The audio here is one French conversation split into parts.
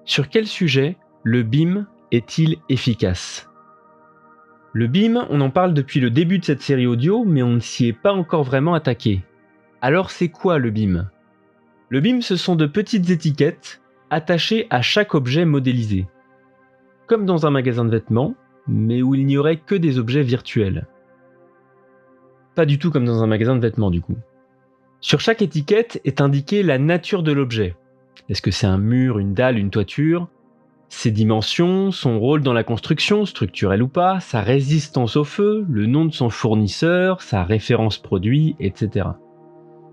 Sur quel sujet le BIM est-il efficace? Le BIM, on en parle depuis le début de cette série audio, mais on ne s'y est pas encore vraiment attaqué. Alors c'est quoi le BIM? Le BIM, ce sont de petites étiquettes attachées à chaque objet modélisé. Comme dans un magasin de vêtements, mais où il n'y aurait que des objets virtuels. Pas du tout comme dans un magasin de vêtements du coup. Sur chaque étiquette est indiquée la nature de l'objet. Est-ce que c'est un mur, une dalle, une toiture? Ses dimensions, son rôle dans la construction, structurelle ou pas, sa résistance au feu, le nom de son fournisseur, sa référence produit, etc.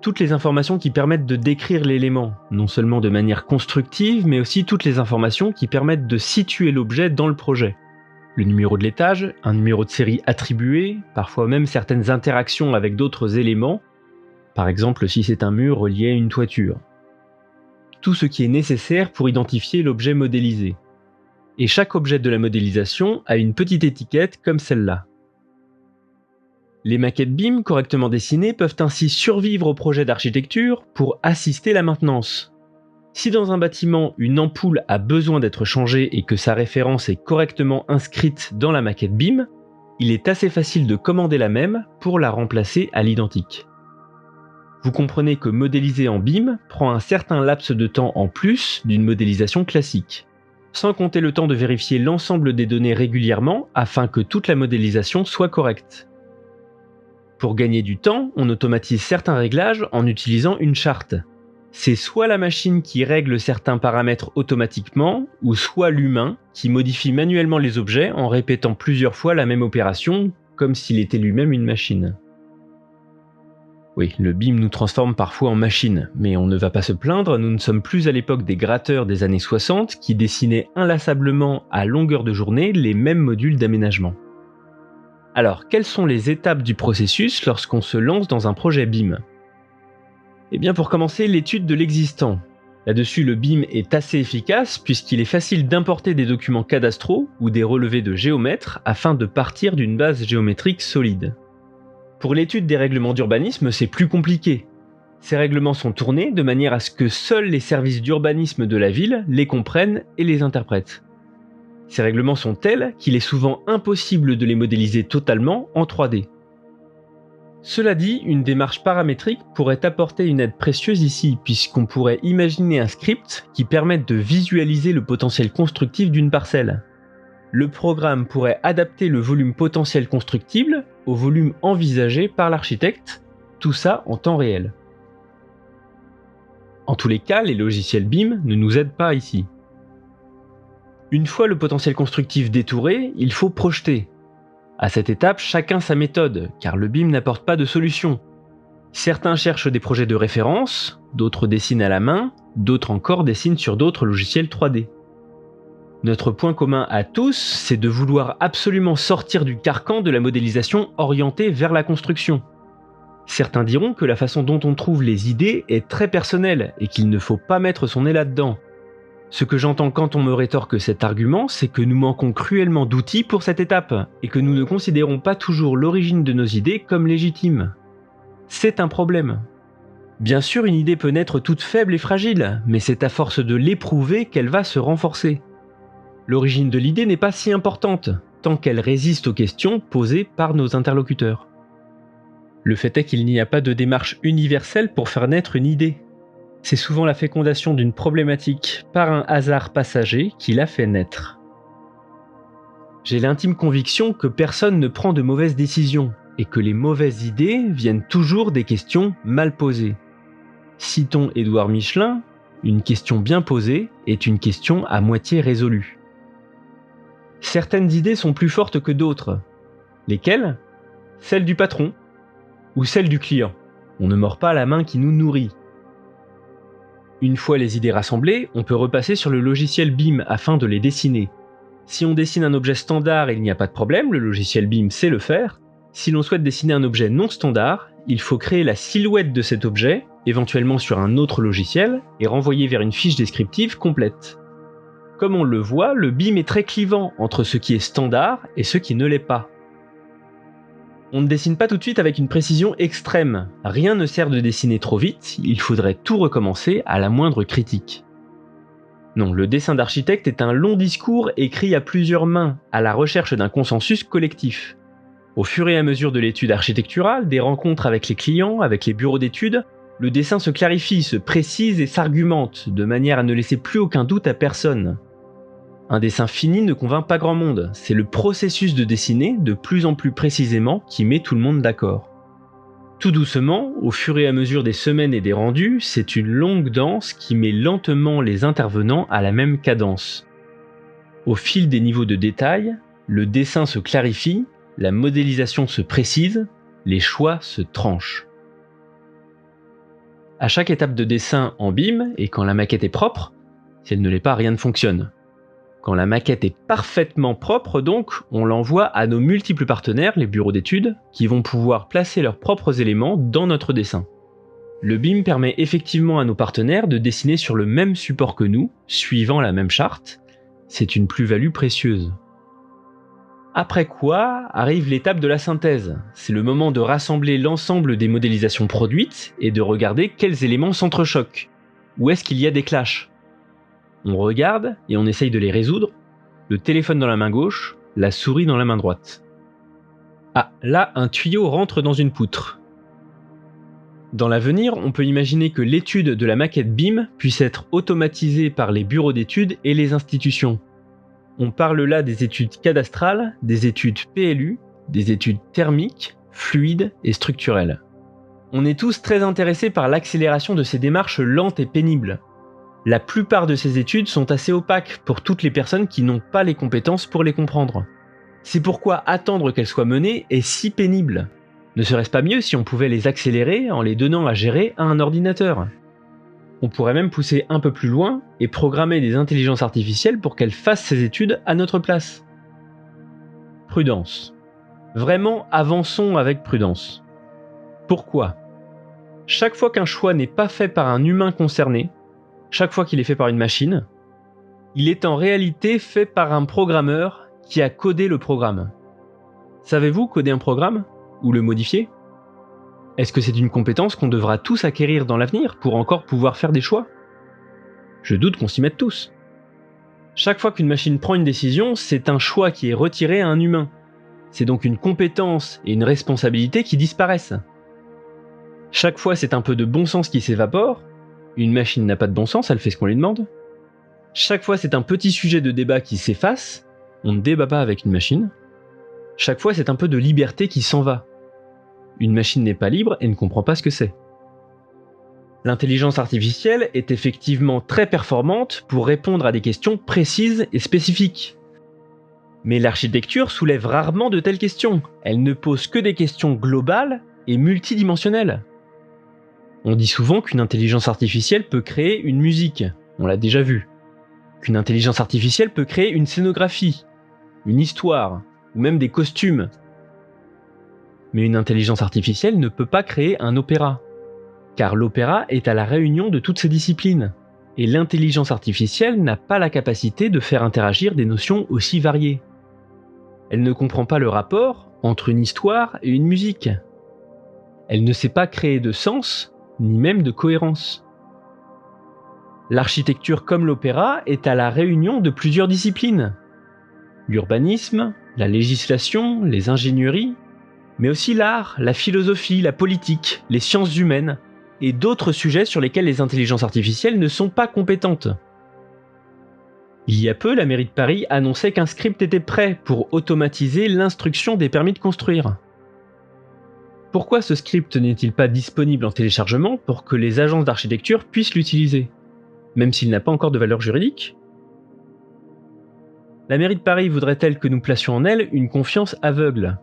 Toutes les informations qui permettent de décrire l'élément, non seulement de manière constructive, mais aussi toutes les informations qui permettent de situer l'objet dans le projet. Le numéro de l'étage, un numéro de série attribué, parfois même certaines interactions avec d'autres éléments, par exemple si c'est un mur relié à une toiture. Tout ce qui est nécessaire pour identifier l'objet modélisé. Et chaque objet de la modélisation a une petite étiquette comme celle-là. Les maquettes BIM correctement dessinées peuvent ainsi survivre au projet d'architecture pour assister la maintenance. Si dans un bâtiment, une ampoule a besoin d'être changée et que sa référence est correctement inscrite dans la maquette BIM, il est assez facile de commander la même pour la remplacer à l'identique. Vous comprenez que modéliser en BIM prend un certain laps de temps en plus d'une modélisation classique, sans compter le temps de vérifier l'ensemble des données régulièrement afin que toute la modélisation soit correcte. Pour gagner du temps, on automatise certains réglages en utilisant une charte. C'est soit la machine qui règle certains paramètres automatiquement, ou soit l'humain qui modifie manuellement les objets en répétant plusieurs fois la même opération, comme s'il était lui-même une machine. Oui, le BIM nous transforme parfois en machine, mais on ne va pas se plaindre, nous ne sommes plus à l'époque des gratteurs des années 60 qui dessinaient inlassablement à longueur de journée les mêmes modules d'aménagement. Alors, quelles sont les étapes du processus lorsqu'on se lance dans un projet BIM? Eh bien, pour commencer, l'étude de l'existant. Là-dessus, le BIM est assez efficace puisqu'il est facile d'importer des documents cadastraux ou des relevés de géomètres afin de partir d'une base géométrique solide. Pour l'étude des règlements d'urbanisme, c'est plus compliqué. Ces règlements sont tournés de manière à ce que seuls les services d'urbanisme de la ville les comprennent et les interprètent. Ces règlements sont tels qu'il est souvent impossible de les modéliser totalement en 3D. Cela dit, une démarche paramétrique pourrait apporter une aide précieuse ici, puisqu'on pourrait imaginer un script qui permette de visualiser le potentiel constructif d'une parcelle. Le programme pourrait adapter le volume potentiel constructible au volume envisagé par l'architecte, tout ça en temps réel. En tous les cas, les logiciels BIM ne nous aident pas ici. Une fois le potentiel constructif détouré, il faut projeter. À cette étape, chacun sa méthode, car le BIM n'apporte pas de solution. Certains cherchent des projets de référence, d'autres dessinent à la main, d'autres encore dessinent sur d'autres logiciels 3D. Notre point commun à tous, c'est de vouloir absolument sortir du carcan de la modélisation orientée vers la construction. Certains diront que la façon dont on trouve les idées est très personnelle et qu'il ne faut pas mettre son nez là-dedans. Ce que j'entends quand on me rétorque cet argument, c'est que nous manquons cruellement d'outils pour cette étape et que nous ne considérons pas toujours l'origine de nos idées comme légitime. C'est un problème. Bien sûr, une idée peut naître toute faible et fragile, mais c'est à force de l'éprouver qu'elle va se renforcer. L'origine de l'idée n'est pas si importante, tant qu'elle résiste aux questions posées par nos interlocuteurs. Le fait est qu'il n'y a pas de démarche universelle pour faire naître une idée. C'est souvent la fécondation d'une problématique par un hasard passager qui la fait naître. J'ai l'intime conviction que personne ne prend de mauvaises décisions, et que les mauvaises idées viennent toujours des questions mal posées. Citons Édouard Michelin, une question bien posée est une question à moitié résolue. Certaines idées sont plus fortes que d'autres. Lesquelles? Celle du patron ou celle du client. On ne mord pas la main qui nous nourrit. Une fois les idées rassemblées, on peut repasser sur le logiciel BIM afin de les dessiner. Si on dessine un objet standard, il n'y a pas de problème, le logiciel BIM sait le faire. Si l'on souhaite dessiner un objet non standard, il faut créer la silhouette de cet objet, éventuellement sur un autre logiciel, et renvoyer vers une fiche descriptive complète. Comme on le voit, le BIM est très clivant entre ce qui est standard et ce qui ne l'est pas. On ne dessine pas tout de suite avec une précision extrême. Rien ne sert de dessiner trop vite, il faudrait tout recommencer à la moindre critique. Non, le dessin d'architecte est un long discours écrit à plusieurs mains, à la recherche d'un consensus collectif. Au fur et à mesure de l'étude architecturale, des rencontres avec les clients, avec les bureaux d'études, le dessin se clarifie, se précise et s'argumente, de manière à ne laisser plus aucun doute à personne. Un dessin fini ne convainc pas grand monde, c'est le processus de dessiner de plus en plus précisément qui met tout le monde d'accord. Tout doucement, au fur et à mesure des semaines et des rendus, c'est une longue danse qui met lentement les intervenants à la même cadence. Au fil des niveaux de détail, le dessin se clarifie, la modélisation se précise, les choix se tranchent. À chaque étape de dessin en BIM, et quand la maquette est propre, si elle ne l'est pas, rien ne fonctionne. Quand la maquette est parfaitement propre, donc, on l'envoie à nos multiples partenaires, les bureaux d'études, qui vont pouvoir placer leurs propres éléments dans notre dessin. Le BIM permet effectivement à nos partenaires de dessiner sur le même support que nous, suivant la même charte. C'est une plus-value précieuse. Après quoi arrive l'étape de la synthèse. C'est le moment de rassembler l'ensemble des modélisations produites et de regarder quels éléments s'entrechoquent. Où est-ce qu'il y a des clashs ? On regarde et on essaye de les résoudre, le téléphone dans la main gauche, la souris dans la main droite. Ah, là, un tuyau rentre dans une poutre. Dans l'avenir, on peut imaginer que l'étude de la maquette BIM puisse être automatisée par les bureaux d'études et les institutions. On parle là des études cadastrales, des études PLU, des études thermiques, fluides et structurelles. On est tous très intéressés par l'accélération de ces démarches lentes et pénibles. La plupart de ces études sont assez opaques pour toutes les personnes qui n'ont pas les compétences pour les comprendre. C'est pourquoi attendre qu'elles soient menées est si pénible. Ne serait-ce pas mieux si on pouvait les accélérer en les donnant à gérer à un ordinateur ? On pourrait même pousser un peu plus loin et programmer des intelligences artificielles pour qu'elles fassent ces études à notre place. Prudence. Vraiment, avançons avec prudence. Pourquoi ? Chaque fois qu'un choix n'est pas fait par un humain concerné, chaque fois qu'il est fait par une machine, il est en réalité fait par un programmeur qui a codé le programme. Savez-vous coder un programme ? Ou le modifier ? Est-ce que c'est une compétence qu'on devra tous acquérir dans l'avenir pour encore pouvoir faire des choix ? Je doute qu'on s'y mette tous. Chaque fois qu'une machine prend une décision, c'est un choix qui est retiré à un humain. C'est donc une compétence et une responsabilité qui disparaissent. Chaque fois, c'est un peu de bon sens qui s'évapore. Une machine n'a pas de bon sens, elle fait ce qu'on lui demande. Chaque fois, c'est un petit sujet de débat qui s'efface. On ne débat pas avec une machine. Chaque fois, c'est un peu de liberté qui s'en va. Une machine n'est pas libre et ne comprend pas ce que c'est. L'intelligence artificielle est effectivement très performante pour répondre à des questions précises et spécifiques. Mais l'architecture soulève rarement de telles questions. Elle ne pose que des questions globales et multidimensionnelles. On dit souvent qu'une intelligence artificielle peut créer une musique, on l'a déjà vu. Qu'une intelligence artificielle peut créer une scénographie, une histoire, ou même des costumes. Mais une intelligence artificielle ne peut pas créer un opéra, car l'opéra est à la réunion de toutes ces disciplines, et l'intelligence artificielle n'a pas la capacité de faire interagir des notions aussi variées. Elle ne comprend pas le rapport entre une histoire et une musique. Elle ne sait pas créer de sens, ni même de cohérence. L'architecture comme l'opéra est à la réunion de plusieurs disciplines. L'urbanisme, la législation, les ingénieries, mais aussi l'art, la philosophie, la politique, les sciences humaines, et d'autres sujets sur lesquels les intelligences artificielles ne sont pas compétentes. Il y a peu, la mairie de Paris annonçait qu'un script était prêt pour automatiser l'instruction des permis de construire. Pourquoi ce script n'est-il pas disponible en téléchargement pour que les agences d'architecture puissent l'utiliser, même s'il n'a pas encore de valeur juridique ? La mairie de Paris voudrait-elle que nous placions en elle une confiance aveugle ?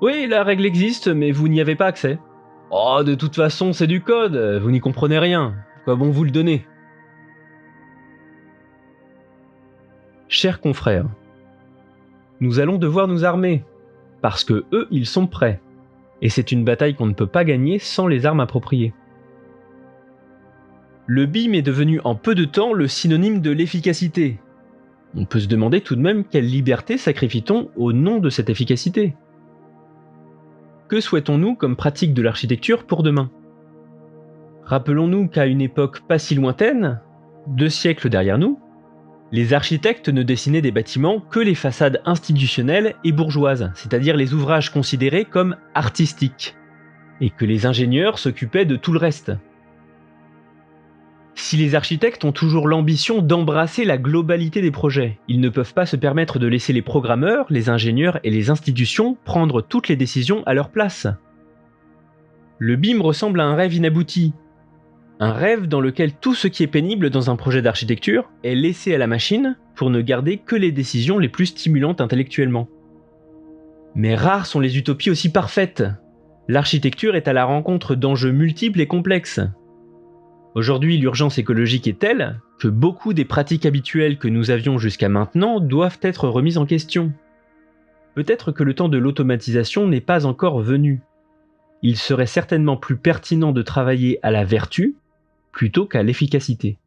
Oui, la règle existe, mais vous n'y avez pas accès. Oh, de toute façon, c'est du code, vous n'y comprenez rien. Quoi bon vous le donner ? Chers confrères, nous allons devoir nous armer, parce que eux, ils sont prêts. Et c'est une bataille qu'on ne peut pas gagner sans les armes appropriées. Le BIM est devenu en peu de temps le synonyme de l'efficacité. On peut se demander tout de même quelle liberté sacrifie-t-on au nom de cette efficacité ? Que souhaitons-nous comme pratique de l'architecture pour demain ? Rappelons-nous qu'à une époque pas si lointaine, 2 siècles derrière nous, les architectes ne dessinaient des bâtiments que les façades institutionnelles et bourgeoises, c'est-à-dire les ouvrages considérés comme artistiques, et que les ingénieurs s'occupaient de tout le reste. Si les architectes ont toujours l'ambition d'embrasser la globalité des projets, ils ne peuvent pas se permettre de laisser les programmeurs, les ingénieurs et les institutions prendre toutes les décisions à leur place. Le BIM ressemble à un rêve inabouti. Un rêve dans lequel tout ce qui est pénible dans un projet d'architecture est laissé à la machine pour ne garder que les décisions les plus stimulantes intellectuellement. Mais rares sont les utopies aussi parfaites. L'architecture est à la rencontre d'enjeux multiples et complexes. Aujourd'hui, l'urgence écologique est telle que beaucoup des pratiques habituelles que nous avions jusqu'à maintenant doivent être remises en question. Peut-être que le temps de l'automatisation n'est pas encore venu. Il serait certainement plus pertinent de travailler à la vertu plutôt qu'à l'efficacité.